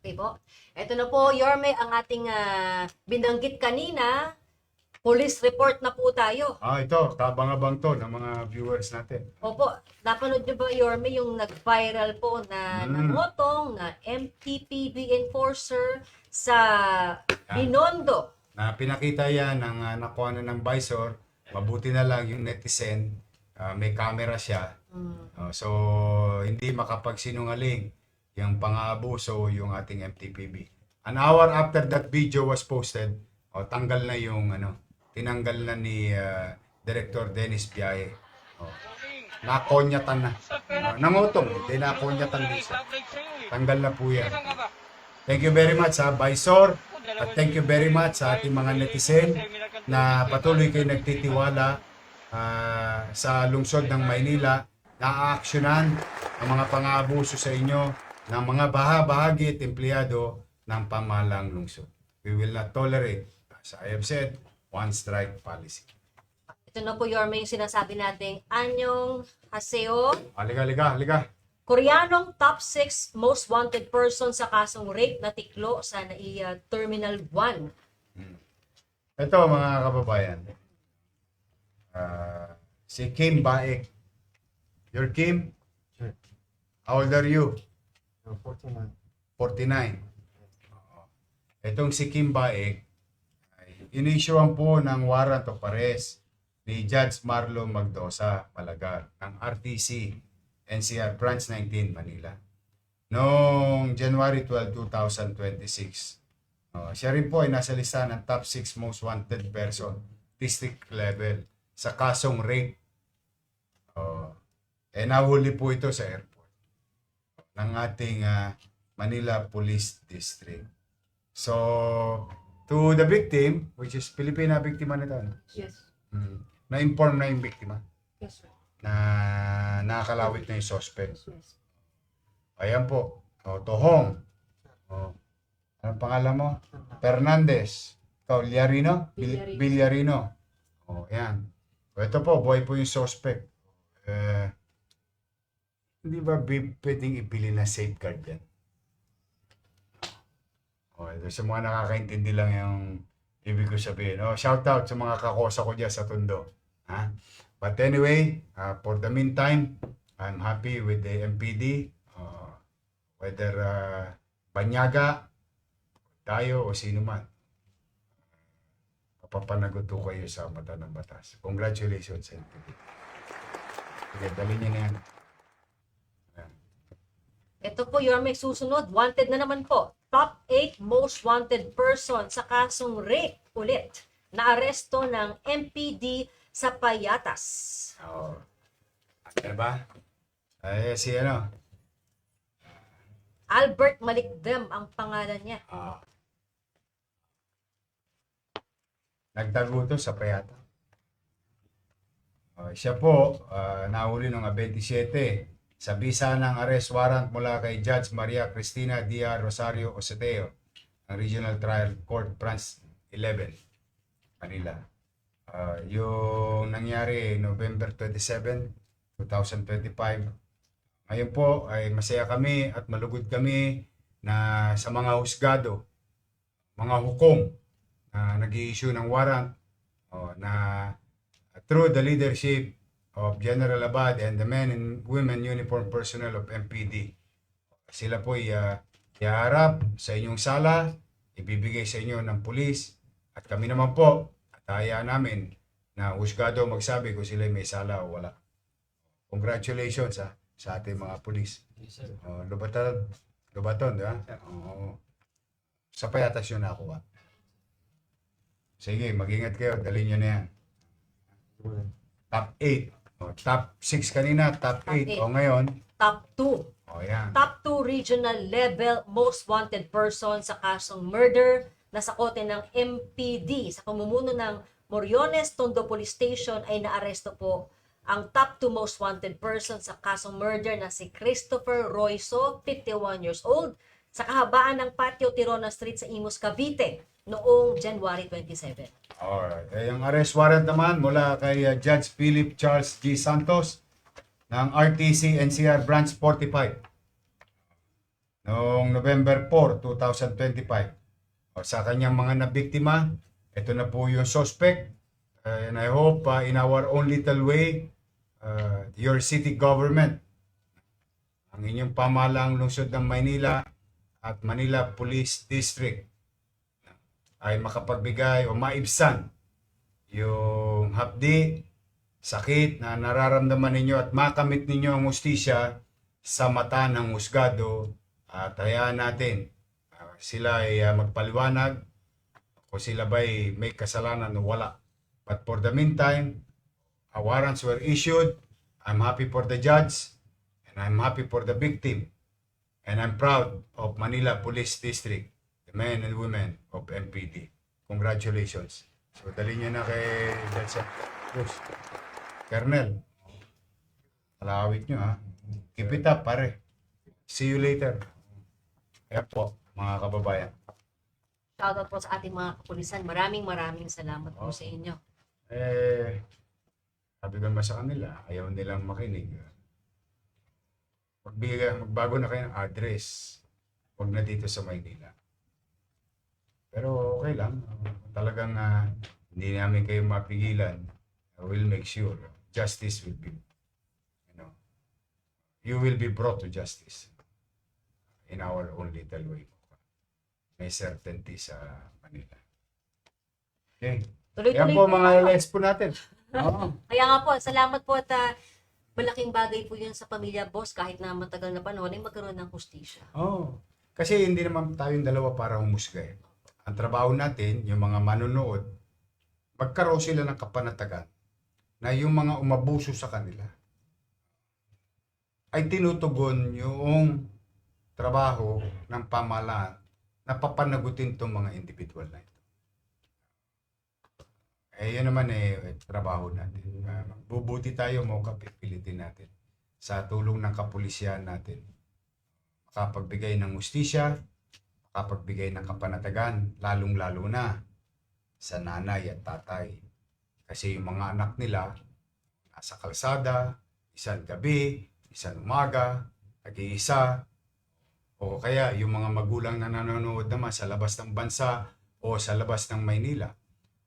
Okay po. Ito na po, Yorme, ang ating binanggit kanina. Police report na po tayo. Ito, tabang-abang to ng mga viewers natin. Opo, napanood nyo ba, Yorme, yung nag-viral po na namotong na MTPB enforcer sa Binondo? Na pinakita yan ng nakuha na ng visor, mabuti na lang yung netizen, may camera siya. So, hindi makapagsinungaling yung pang-aabuso yung ating MTPB. An hour after that video was posted, tanggal na yung tinanggal na ni Director Dennis Biaye. Nakonyatan na. Nangutong, hindi nakonyatan din siya. Tanggal na po yan. Thank you very much sa Visor. At thank you very much sa ating mga netizen na patuloy kayo nagtitiwala sa lungsod ng Maynila na aaksyonan ang mga pang-aabuso sa inyo ng mga bahagi at empleyado ng pamahalang lungsod. We will not tolerate, as I have said, one strike policy. Ito na po, Yorme, yung sinasabi nating Anyong Haseo. Halika. Koreanong top 6 most wanted person sa kasong rape na tiklo sa NAIA Terminal 1. Ito mga kababayan, si Kim Baek. You're Kim? Sure. How old are you? 49. 49. Itong si Kim Baek, inisyoan po ng warrant of arrest ni Judge Marlo Magdosa Malagar ng RTC NCR Branch 19 Manila noong January 12, 2026. Siya rin po ay nasa lista ng top 6 most wanted person district level sa kasong rape. Nahuli po ito sa airport ng ating Manila Police District. So, to the victim, which is Pilipina biktima nito, Yes. na-inform na yung biktima Yes, sir. na nakakalawit na yung suspect. Yes. Ayan po. Tohong. Anong pangalan mo? Fernandez. Ikaw, Villarino? Villarino. Villarino. Ayan. Ito po, buhay po yung suspect. Hindi ba pwedeng ibili na safeguard yan? Ito sa mga nakakaintindi lang yung ibig ko sabihin. Shout out sa mga kakosa ko dyan sa Tondo. But anyway, for the meantime, I'm happy with the MPD. Whether Banyaga, tayo o sino man. Papapanagot ko kayo sa mata ng batas. Congratulations sa MPD. Sige, dali niyo na yan. Ito po, Yorme, susunod. Wanted na naman po. Top 8 most wanted person sa kasong rape ulit na aresto ng MPD sa Payatas. Ano ba? Si Albert Malikdem ang pangalan niya. Nagtago to sa Payata. Siya po, nahuli noong 27 sa bisa ng arrest warrant mula kay Judge Maria Cristina Dia Rosario Oseteo ng Regional Trial Court Branch 11, Manila. Yung nangyari November 27, 2025. Ngayon po ay masaya kami at malugod kami na sa mga husgado, mga hukom na nag-i-issue ng warrant na through the leadership of General Abad and the men and women uniform personnel of MPD. Sila po iharap sa inyong sala, ibibigay sa inyo ng pulis, at kami naman po, ataya namin na husgado magsabi kung sila may sala o wala. Congratulations sa ating mga pulis. Yes, sir. Lubaton, di ba? Sa Payatas yun nakuha. Sige, mag-ingat kayo, dalhin nyo na yan. Top 8. Top 6 kanina, top 8. Top 8. Ngayon, Top 2. yan. Top 2 regional level most wanted person sa kasong murder na sakote ng MPD sa pamumuno ng Moriones Tondo Police Station ay naaresto po ang top 2 most wanted person sa kasong murder na si Christopher Royso, 51 years old, sa kahabaan ng Patio Tirona Street sa Imus, Cavite noong January 27. Alright. Yung arrest warrant naman mula kay Judge Philip Charles G. Santos ng RTC NCR Branch 45. noong November 4, 2025. O, sa kanyang mga nabiktima, ito na po yung suspect. And I hope in our own little way, your city government, ang inyong pamahalaang lungsod ng Maynila at Manila Police District ay makapagbigay o maibsan yung hapdi, sakit na nararamdaman ninyo at makamit ninyo ang hustisya sa mata ng husgado at hayaan natin sila ay magpaliwanag kung sila ba'y may kasalanan o wala. But for the meantime, warrants were issued. I'm happy for the judge and I'm happy for the victim. And I'm proud of Manila Police District, the men and women of MPD. Congratulations. So, dali nyo na kay Judge Cruz. Colonel, palawit nyo ha. Keep it up, pare. See you later. Kaya po, mga kababayan. Shoutout po sa ating mga kapulisan. Maraming salamat po sa inyo. Sabi ko naman sa kanila, ayaw nilang makinig. Magbago na kayo ng address. Huwag na dito sa Maynila. Pero okay lang. Talagang hindi namin kayo mapigilan. We'll make sure justice will be, you will be brought to justice in our own little way. May certainty sa Manila. Okay. Tuloy-tuloy Yan po po mga tayo. let's po natin. Oo. Kaya nga po, salamat po at malaking bagay po yun sa pamilya boss kahit na matagal na panahon ay magkaroon ng hustisya. Oh. Kasi hindi naman tayong dalawa para humusga eh. Ang trabaho natin, yung mga manonood, magkaroon sila ng kapanatagan na yung mga umabuso sa kanila ay tinutugon yung trabaho ng pamahalaan na papanagutin itong mga individual na ito. Yun naman trabaho natin. Bubuti tayo mo kapipilitin natin sa tulong ng kapulisyan natin. Makapagbigay ng hustisya, makapagbigay ng kapanatagan, lalong-lalo na sa nanay at tatay. Kasi yung mga anak nila, nasa kalsada, isang gabi, isang umaga, nag-iisa, o kaya yung mga magulang na nanonood naman sa labas ng bansa o sa labas ng Maynila,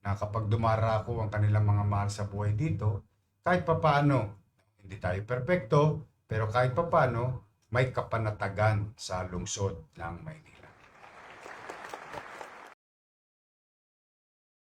na kapag dumarako ang kanilang mga mahal sa buhay dito, kahit papaano, hindi tayo perpekto, pero kahit papaano, may kapanatagan sa lungsod ng Maynila.